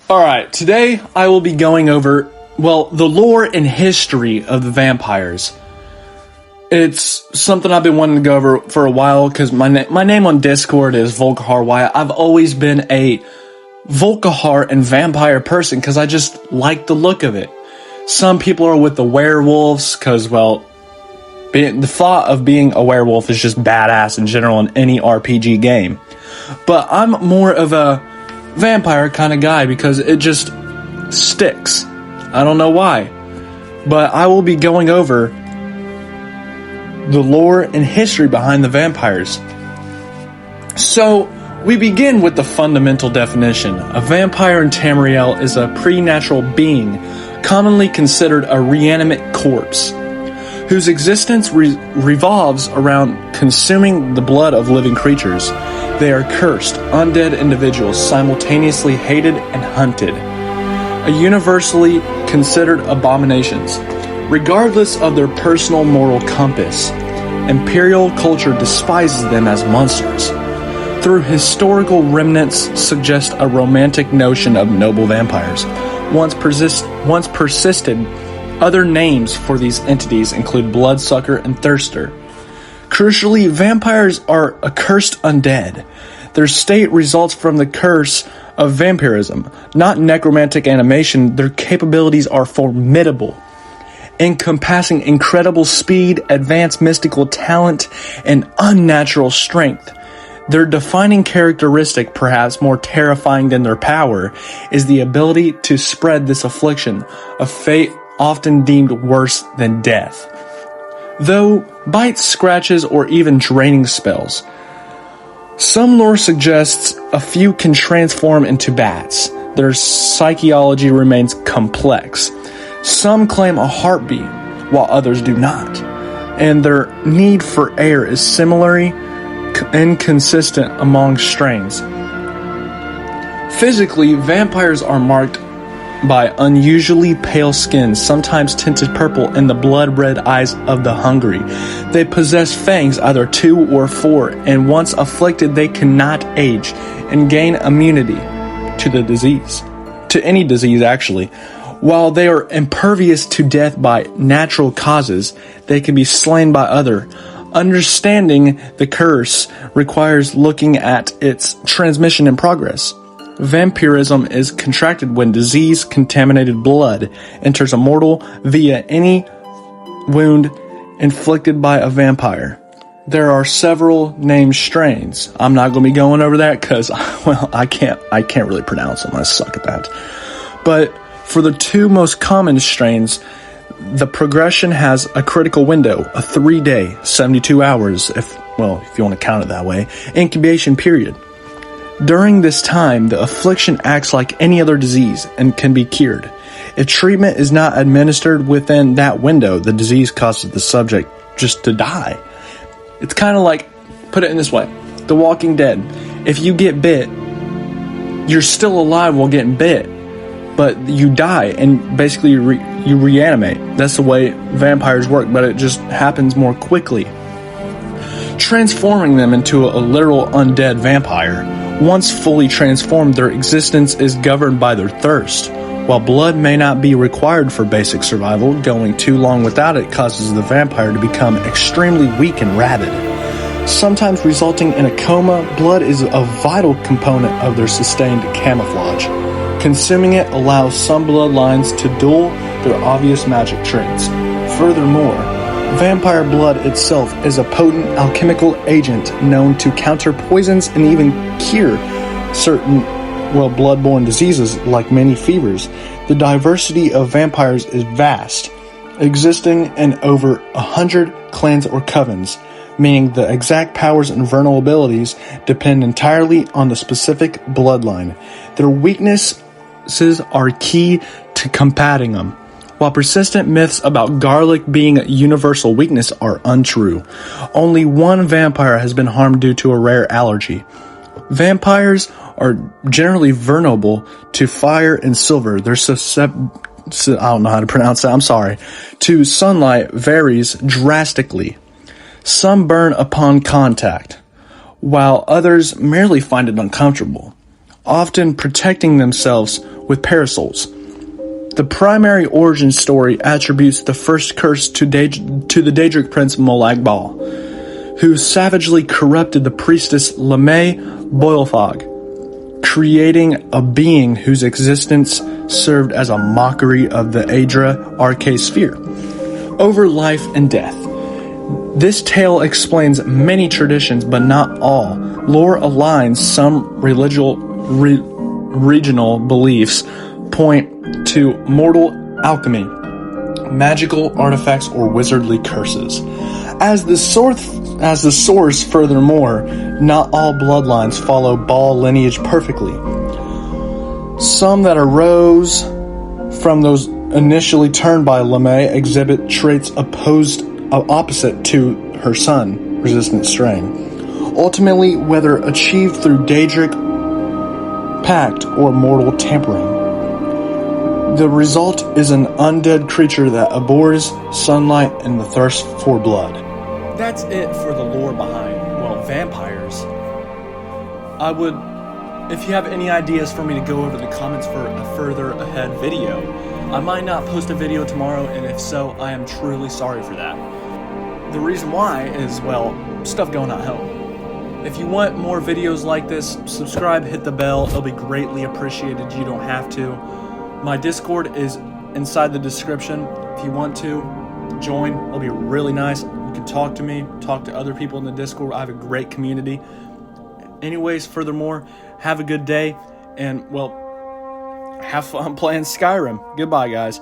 Alright, today I will be going over, the lore and history of the vampires. It's something I've been wanting to go over for a while because my name on Discord is Volkahar Wyatt. I've always been a Volkahar and vampire person because I just like the look of it. Some people are with the werewolves because, the thought of being a werewolf is just badass in general in any RPG game. But I'm more of a vampire kind of guy because it just sticks. I don't know why. But I will be going over the lore and history behind the vampires. So, we begin with the fundamental definition. A vampire in Tamriel is a preternatural being, commonly considered a reanimate corpse, whose existence revolves around consuming the blood of living creatures. They are cursed, undead individuals, simultaneously hated and hunted, a universally considered abominations. Regardless of their personal moral compass, imperial culture despises them as monsters. Through historical remnants suggest a romantic notion of noble vampires. Once persisted, other names for these entities include bloodsucker and thirster. Crucially, vampires are accursed undead. Their state results from the curse of vampirism, not necromantic animation. Their capabilities are formidable, encompassing incredible speed, advanced mystical talent, and unnatural strength. Their defining characteristic, perhaps more terrifying than their power, is the ability to spread this affliction, a fate often deemed worse than death. Though bites, scratches, or even draining spells, some lore suggests a few can transform into bats. Their psychology remains complex. Some claim a heartbeat, while others do not, and their need for air is similarly inconsistent among strains. Physically, vampires are marked by unusually pale skin, sometimes tinted purple, and the blood-red eyes of the hungry. They possess fangs, either 2 or 4, and once afflicted they cannot age and gain immunity to the disease. To any disease, actually. While they are impervious to death by natural causes, they can be slain by other. Understanding the curse requires looking at its transmission and progress. Vampirism is contracted when disease-contaminated blood enters a mortal via any wound inflicted by a vampire. There are several named strains. I'm not going to be going over that because, I can't really pronounce them. I suck at that. But for the two most common strains, the progression has a critical window, a 3-day, 72 hours, if you want to count it that way, incubation period. During this time, the affliction acts like any other disease and can be cured. If treatment is not administered within that window, the disease causes the subject just to die. It's kind of like, put it in this way, The Walking Dead. If you get bit, you're still alive while getting bit, but you die and basically you reanimate. That's the way vampires work, but it just happens more quickly. Transforming them into a literal undead vampire. Once fully transformed, their existence is governed by their thirst. While blood may not be required for basic survival, going too long without it causes the vampire to become extremely weak and rabid. Sometimes resulting in a coma, blood is a vital component of their sustained camouflage. Consuming it allows some bloodlines to dull their obvious magic traits. Furthermore, vampire blood itself is a potent alchemical agent known to counter poisons and even cure certain, bloodborne diseases like many fevers. The diversity of vampires is vast, existing in over 100 clans or covens, meaning the exact powers and vulnerabilities depend entirely on the specific bloodline. Their weaknesses are key to combating them. While persistent myths about garlic being a universal weakness are untrue, only one vampire has been harmed due to a rare allergy. Vampires are generally vulnerable to fire and silver. Their I don't know how to pronounce that, I'm sorry. To sunlight varies drastically. Some burn upon contact, while others merely find it uncomfortable, often protecting themselves with parasols. The primary origin story attributes the first curse to the Daedric prince Molag Bal, who savagely corrupted the priestess Lemay Boilfog, creating a being whose existence served as a mockery of the Aedra Arche sphere over life and death. This tale explains many traditions, but not all. Lore aligns some regional beliefs point to mortal alchemy, magical artifacts, or wizardly curses. As the source, furthermore, not all bloodlines follow Bal lineage perfectly. Some that arose from those initially turned by Lemay exhibit traits opposite to her son, Resistant Strain. Ultimately, whether achieved through Daedric pact or mortal tampering, the result is an undead creature that abhors sunlight and the thirst for blood. That's it for the lore behind, vampires. If you have any ideas for me to go over the comments for a further ahead video, I might not post a video tomorrow, and if so, I am truly sorry for that. The reason why is, stuff going on at home. If you want more videos like this, subscribe, hit the bell, it'll be greatly appreciated. You don't have to. My Discord is inside the description. If you want to join, it'll be really nice. You can talk to me, talk to other people in the Discord. I have a great community. Anyways, furthermore, have a good day, and, have fun playing Skyrim. Goodbye, guys.